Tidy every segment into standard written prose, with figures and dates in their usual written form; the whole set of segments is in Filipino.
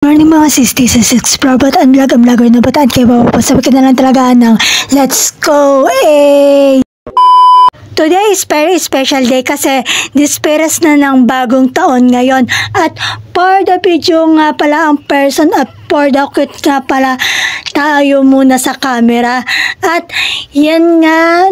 Morning mga sistis, explore ba't ang vlogger na bataan kayo papasabi ka na lang talaga ng let's go! Today is very special day kasi disperas na ng bagong taon ngayon at for the video nga pala ang person at for the cute nga pala tayo muna sa camera at yan nga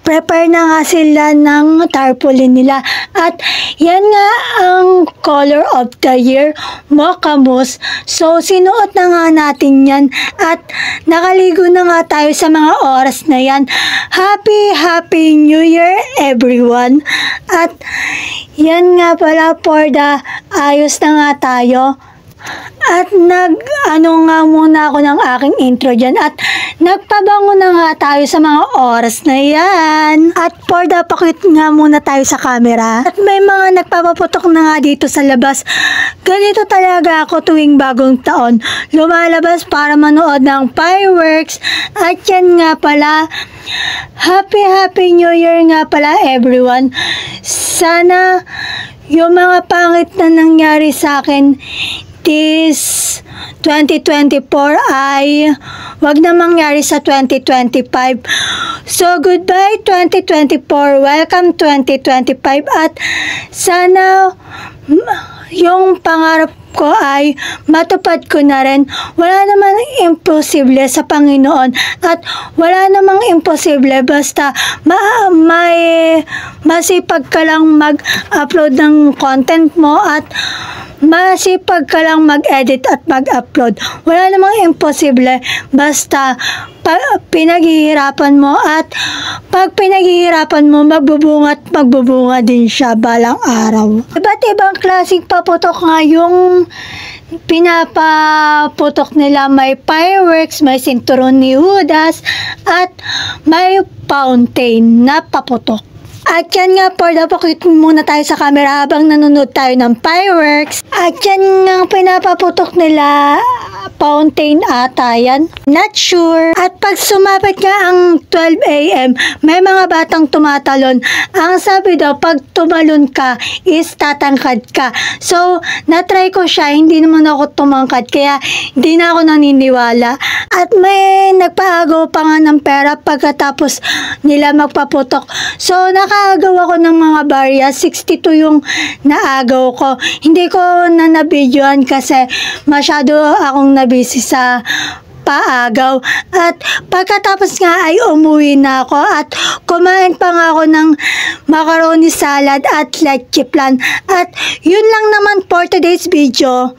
prepare na nga sila ng tarpaulin nila at yan nga ang color of the year, mocha mousse. So sinuot na nga natin yan at nakaligo na nga tayo sa mga oras na yan. Happy New Year everyone. At yan nga pala for the ayos na nga tayo. At ano nga muna ako ng aking intro dyan at nagpabango na nga tayo sa mga oras na yan. At for the pakit nga muna tayo sa camera. At may mga nagpapaputok na nga dito sa labas. Ganito talaga ako tuwing bagong taon. Lumalabas para manood ng fireworks. At yan nga pala, Happy New Year nga pala everyone. Sana yung mga pangit na nangyari sa akin this 2024 ay wag na mangyari sa 2025. So goodbye 2024, welcome 2025 at sana yung pangarap ko ay matupad ko na rin. Wala namang imposible sa Panginoon at wala namang imposible basta may masipag ka lang mag-upload ng content mo at masipag ka lang mag-edit at mag-upload. Wala namang imposible basta pinaghihirapan mo at pag pinaghihirapan mo magbubunga din siya balang araw. Iba't ibang klaseng paputok nga yung pinapaputok nila. May fireworks, may sinturon ni Judas at may fountain na paputok. At yan nga, for the pakit muna tayo sa camera habang nanonood tayo ng fireworks. At yan nga pinapaputok nila, fountain ata yan. Not sure. At pag sumapit nga ang 12 AM, may mga batang tumatalon. Ang sabi daw, pag tumalon ka, is tatangkad ka. So, natry ko siya, hindi naman ako tumangkad, kaya hindi na ako naniniwala. At may nagpaagaw pa nga ng pera pagkatapos nila magpaputok. So, nakaagaw ako ng mga barya. 62 yung naagaw ko. Hindi ko na nabidyoan kasi masyado akong nabisi sa paagaw. At pagkatapos nga ay umuwi na ako at kumain pa nga ako ng macaroni salad at leche flan. At yun lang naman for today's video.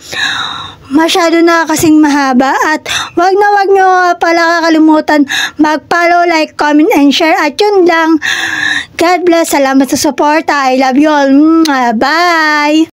Masyado na kasing mahaba at wag nyo pala kakalimutan mag-follow, like, comment, and share. At yun lang. God bless. Salamat sa support. I love you all. Bye!